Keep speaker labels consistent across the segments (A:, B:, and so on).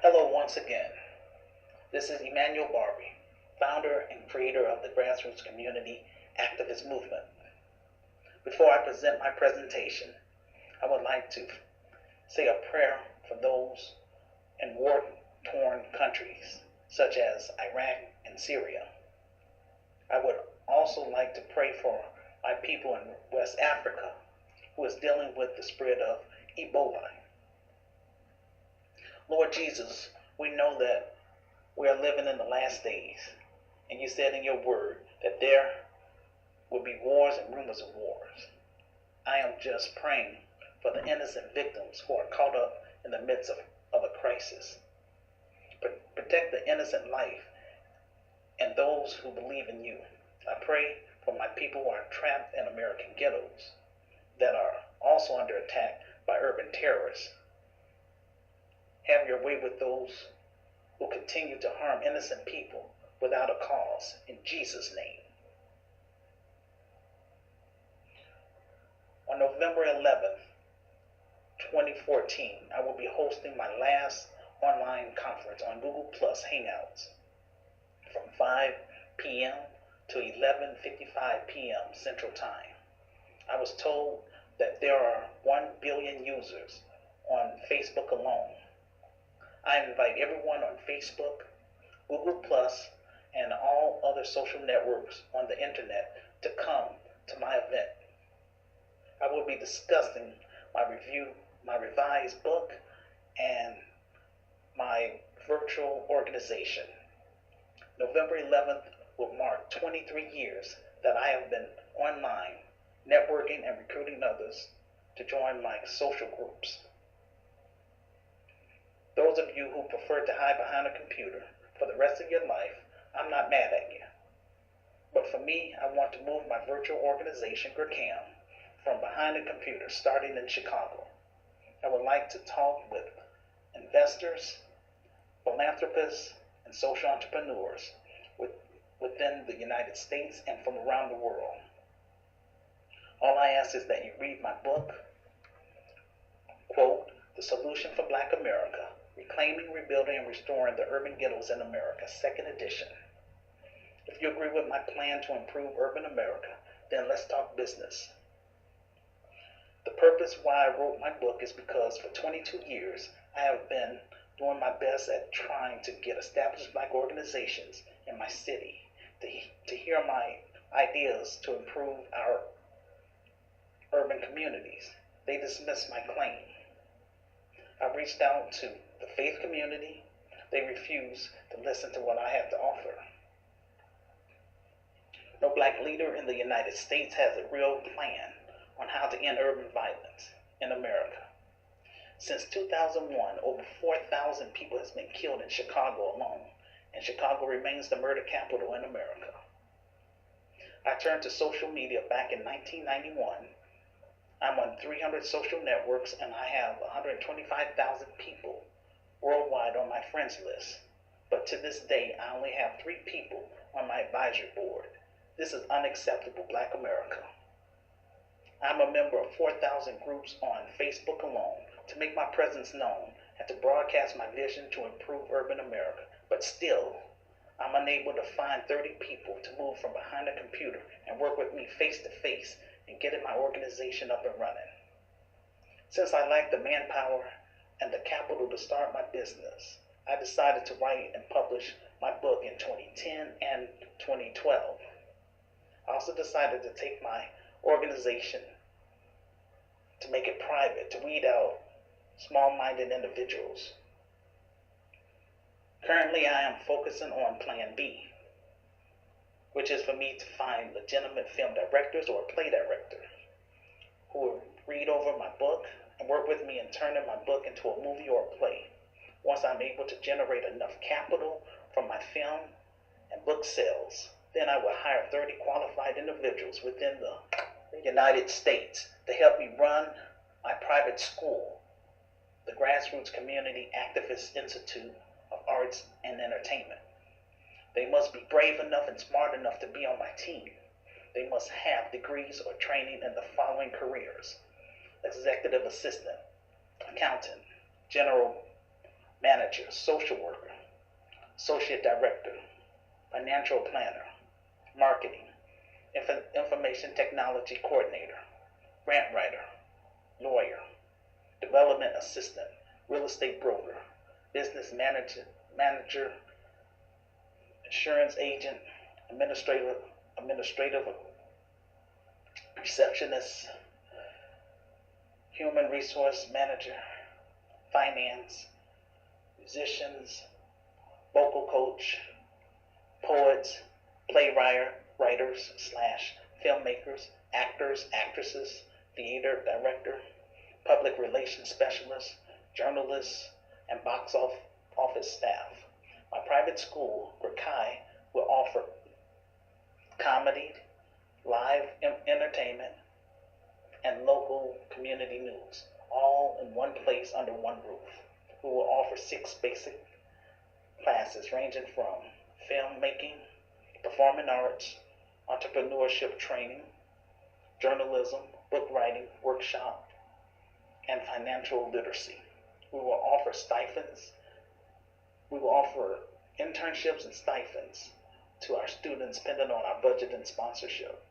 A: Hello once again. This is Emmanuel Barbie, founder and creator of the Grassroots Community Activist Movement. Before I present my presentation, I would like to say a prayer for those in war-torn countries such as Iraq and Syria. I would also like to pray for my people in West Africa who is dealing with the spread of Ebola. Lord Jesus, we know that we are living in the last days, and you said in your word that there will be wars and rumors of wars. I am just praying for the innocent victims who are caught up in the midst of a crisis. Protect the innocent life and those who believe in you. I pray for my people who are trapped in American ghettos that are also under attack by urban terrorists. Have your way with those who continue to harm innocent people without a cause. In Jesus' name. On November 11th, 2014, I will be hosting my last online conference on Google Plus Hangouts from 5 p.m. to 11:55 p.m. Central Time. I was told that there are 1 billion users on Facebook alone. I invite everyone on Facebook, Google Plus, and all other social networks on the internet to come to my event. I will be discussing my revised book, and my virtual organization. November 11th will mark 23 years that I have been online, networking and recruiting others to join my social groups. Those of you who prefer to hide behind a computer for the rest of your life, I'm not mad at you. But for me, I want to move my virtual organization, GRCAM, from behind a computer, starting in Chicago. I would like to talk with investors, philanthropists, and social entrepreneurs within the United States and from around the world. All I ask is that you read my book, quote, The Solution for Black America, Reclaiming, Rebuilding, and Restoring the Urban Ghettos in America, 2nd edition. If you agree with my plan to improve urban America, then let's talk business. The purpose why I wrote my book is because for 22 years, I have been doing my best at trying to get established Black organizations in my city to hear my ideas to improve our urban communities. They dismissed my claim. I reached out to the faith community. They refused to listen to what I have to offer. No Black leader in the United States has a real plan on how to end urban violence in America. Since 2001, over 4,000 people has been killed in Chicago alone, and Chicago remains the murder capital in America. I turned to social media back in 1991. I'm on 300 social networks, and I have 125,000 people worldwide on my friends list. But to this day, I only have 3 people on my advisory board. This is unacceptable, Black America. I'm a member of 4,000 groups on Facebook alone to make my presence known and to broadcast my vision to improve urban America. But still, I'm unable to find 30 people to move from behind a computer and work with me face to face and getting my organization up and running. Since I lack the manpower and the capital to start my business, I decided to write and publish my book in 2010 and 2012. I also decided to take my organization to make it private, to weed out small-minded individuals. Currently, I am focusing on Plan B, which is for me to find legitimate film directors or play directors who will read over my book and work with me in turning my book into a movie or a play. Once I'm able to generate enough capital from my film and book sales, then I will hire 30 qualified individuals within the United States to help me run my private school, the Grassroots Community Activist Institute of Arts and Entertainment. They must be brave enough and smart enough to be on my team. They must have degrees or training in the following careers: executive assistant, accountant, general manager, social worker, associate director, financial planner, marketing, information technology coordinator, grant writer, lawyer, development assistant, real estate broker, business manager, insurance agent, administrative receptionist, human resource manager, finance, musicians, vocal coach, poets, playwriters slash filmmakers, actors, actresses, theater director, public relations specialist, journalists, and box office staff. My private school, GRCAM, will offer comedy, live entertainment, and local community news, all in one place under one roof. We will offer 6 basic classes ranging from filmmaking, performing arts, entrepreneurship training, journalism, book writing workshop, and financial literacy. We will offer stipends. We will offer internships and stipends to our students depending on our budget and sponsorship.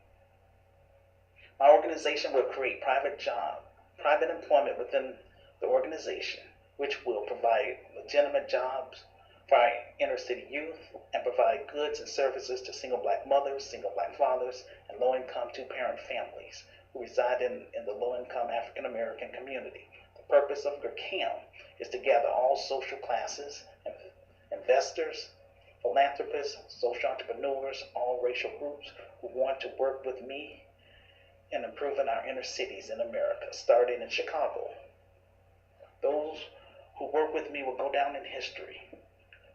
A: My organization will create private employment within the organization, which will provide legitimate jobs for our inner city youth and provide goods and services to single black mothers, single black fathers, and low-income two-parent families who reside in the low-income African American community. The purpose of GRCAM is to gather all social classes, investors, philanthropists, social entrepreneurs, all racial groups who want to work with me in improving our inner cities in America, starting in Chicago. Those who work with me will go down in history,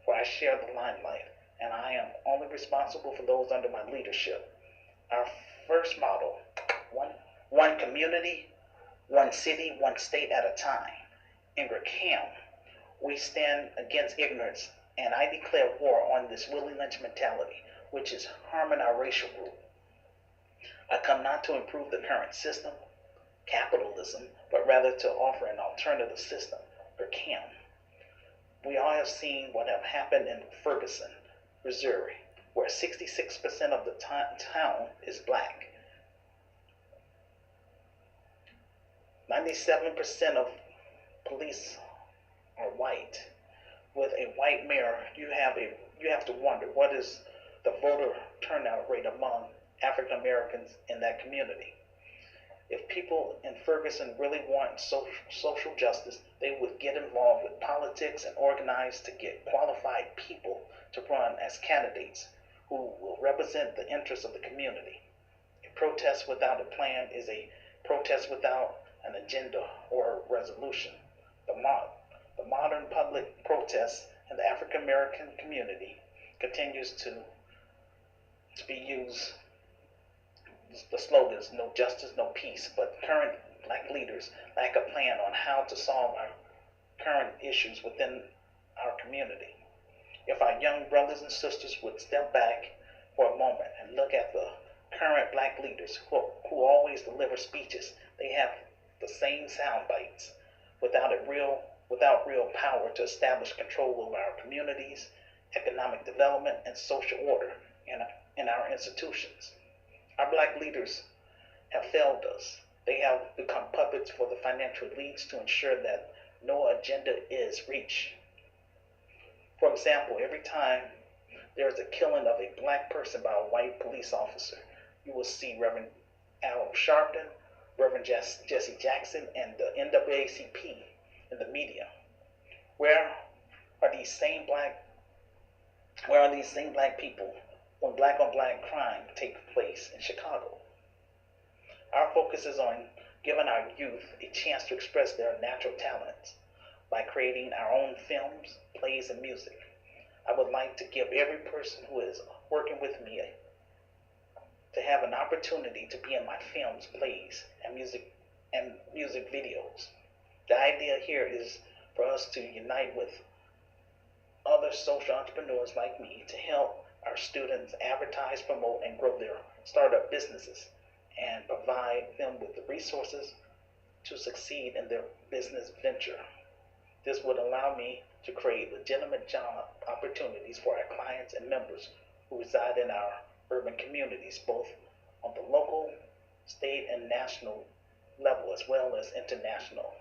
A: where I share the limelight, and I am only responsible for those under my leadership. Our first model, one community, one city, one state at a time. In GRCAM, we stand against ignorance, and I declare war on this Willie Lynch mentality, which is harming our racial group. I come not to improve the current system, capitalism, but rather to offer an alternative system, GRCAM. We all have seen what have happened in Ferguson, Missouri, where 66% of the town is black. 97% of police are white. With a white mayor, you have to wonder what is the voter turnout rate among African Americans in that community. If people in Ferguson really want social justice, they would get involved with politics and organize to get qualified people to run as candidates who will represent the interests of the community. A protest without a plan is a protest without an agenda or a resolution. The modern public protest in the African American community continues to be used. The slogan is no justice, no peace, but current black leaders lack a plan on how to solve our current issues within our community. If our young brothers and sisters would step back for a moment and look at the current black leaders who always deliver speeches, they have the same sound bites without real power to establish control over our communities, economic development, and social order in our institutions. Our black leaders have failed us. They have become puppets for the financial elites to ensure that no agenda is reached. For example, every time there is a killing of a black person by a white police officer, you will see Reverend Al Sharpton, Reverend Jesse Jackson, and the NAACP in the media. Where are these same black people when black on black crime takes place in Chicago? Our focus is on giving our youth a chance to express their natural talents by creating our own films, plays, and music. I would like to give every person who is working with me to have an opportunity to be in my films, plays, and music videos. The idea here is for us to unite with other social entrepreneurs like me to help our students advertise, promote, and grow their startup businesses and provide them with the resources to succeed in their business venture. This would allow me to create legitimate job opportunities for our clients and members who reside in our urban communities, both on the local, state, and national level, as well as international.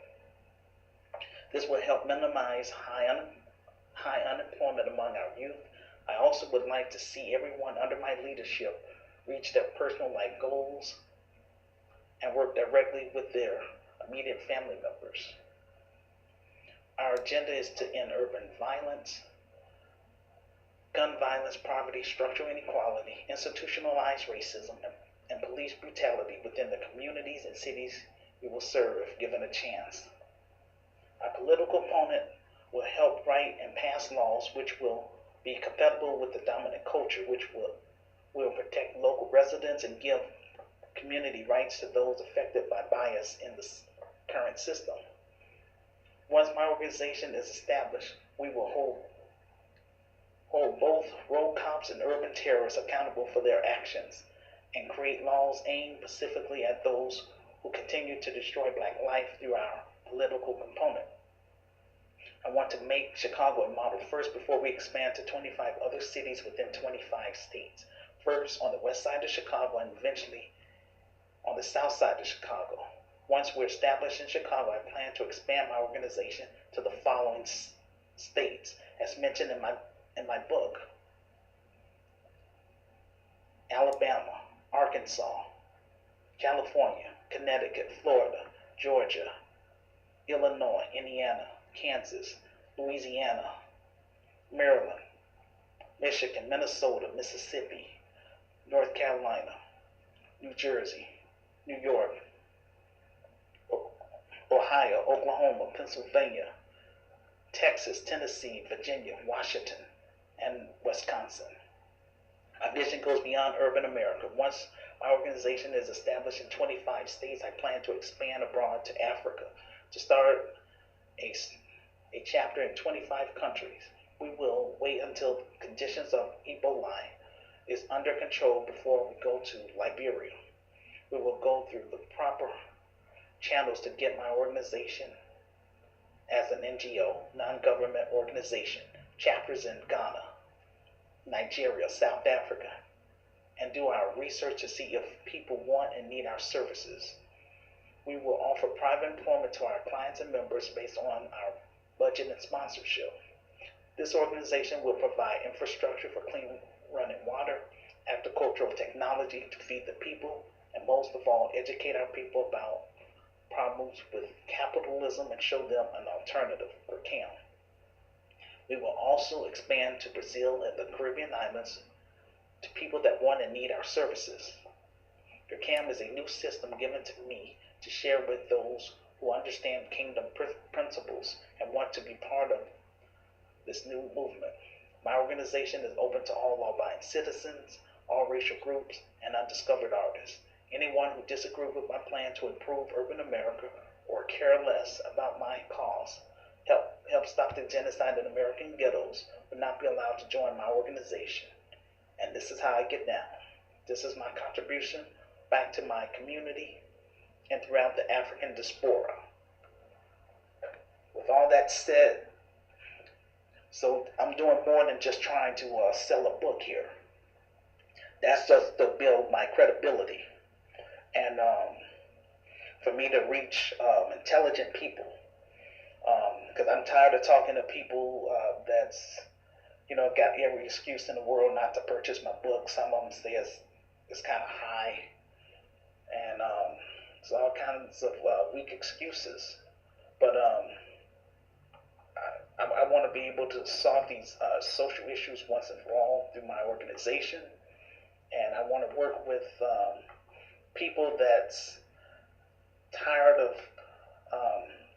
A: This will help minimize high unemployment among our youth. I also would like to see everyone under my leadership reach their personal life goals and work directly with their immediate family members. Our agenda is to end urban violence, gun violence, poverty, structural inequality, institutionalized racism, and police brutality within the communities and cities we will serve if given a chance. Our political opponent will help write and pass laws which will be compatible with the dominant culture, which will protect local residents and give community rights to those affected by bias in the current system. Once my organization is established, we will hold both road cops and urban terrorists accountable for their actions and create laws aimed specifically at those who continue to destroy Black life through our political component. I want to make Chicago a model first before we expand to 25 other cities within 25 states. First on the west side of Chicago and eventually on the south side of Chicago. Once we're established in Chicago, I plan to expand my organization to the following states, as mentioned in my book: Alabama, Arkansas, California, Connecticut, Florida, Georgia, Illinois, Indiana, Kansas, Louisiana, Maryland, Michigan, Minnesota, Mississippi, North Carolina, New Jersey, New York, Ohio, Oklahoma, Pennsylvania, Texas, Tennessee, Virginia, Washington, and Wisconsin. My vision goes beyond urban America. Once my organization is established in 25 states, I plan to expand abroad to Africa to start a chapter in 25 countries. We will wait until conditions of Ebola is under control before we go to Liberia. We will go through the proper channels to get my organization as an NGO, non-government organization, chapters in Ghana, Nigeria, South Africa, and do our research to see if people want and need our services. We will offer private employment to our clients and members based on our budget and sponsorship. This organization will provide infrastructure for clean running water, agricultural technology to feed the people, and most of all, educate our people about problems with capitalism and show them an alternative, GRCAM. We will also expand to Brazil and the Caribbean islands to people that want and need our services. GRCAM is a new system given to me to share with those who understand kingdom principles and want to be part of this new movement. My organization is open to all law-abiding citizens, all racial groups, and undiscovered artists. Anyone who disagrees with my plan to improve urban America or care less about my cause, help stop the genocide in American ghettos, will not be allowed to join my organization. And this is how I get down. This is my contribution back to my community and throughout the African diaspora. With all that said, so I'm doing more than just trying to sell a book here. That's just to build my credibility and for me to reach intelligent people. Because I'm tired of talking to people that's, got every excuse in the world not to purchase my book. Some of them say it's kind of high, and it's all kinds of weak excuses. But I want to be able to solve these social issues once and for all through my organization, and I want to work with people that's tired of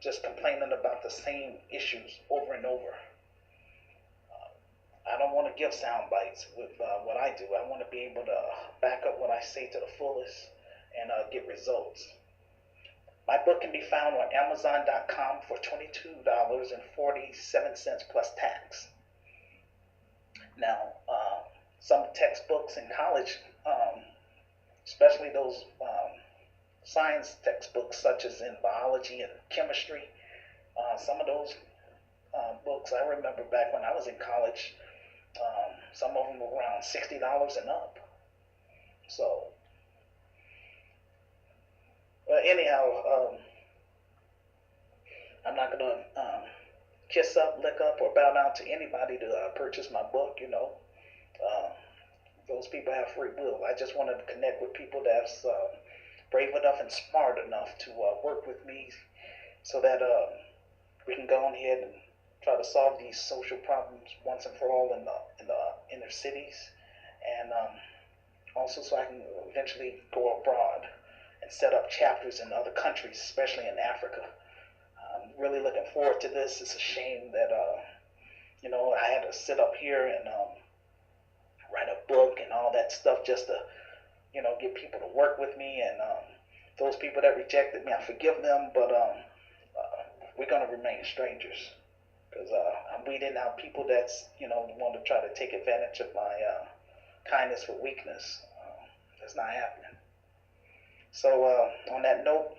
A: just complaining about the same issues over and over. I don't want to give sound bites with what I do. I want to be able to back up what I say to the fullest and get results. My book can be found on Amazon.com for $22.47 plus tax. Now, some textbooks in college, especially those science textbooks such as in biology and chemistry, some of those books. I remember back when I was in college, some of them were around $60 and up. So, but anyhow, I'm not gonna kiss up, lick up, or bow down to anybody to purchase my book. Uh, those people have free will. I just wanted to connect with people that's brave enough and smart enough to work with me, so that we can go on ahead and try to solve these social problems once and for all in the inner cities, and also so I can eventually go abroad and set up chapters in other countries, especially in Africa. I'm really looking forward to this. It's a shame that I had to sit up here and write a book and all that stuff just to get people to work with me, and those people that rejected me, I forgive them, but we're gonna remain strangers, because I'm weeding out people that's want to try to take advantage of my kindness for weakness. That's not happening. So on that note,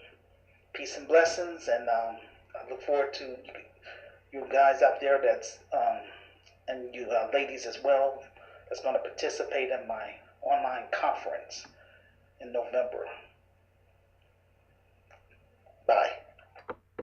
A: peace and blessings, and I look forward to you guys out there and you ladies as well, that's going to participate in my online conference in November. Bye.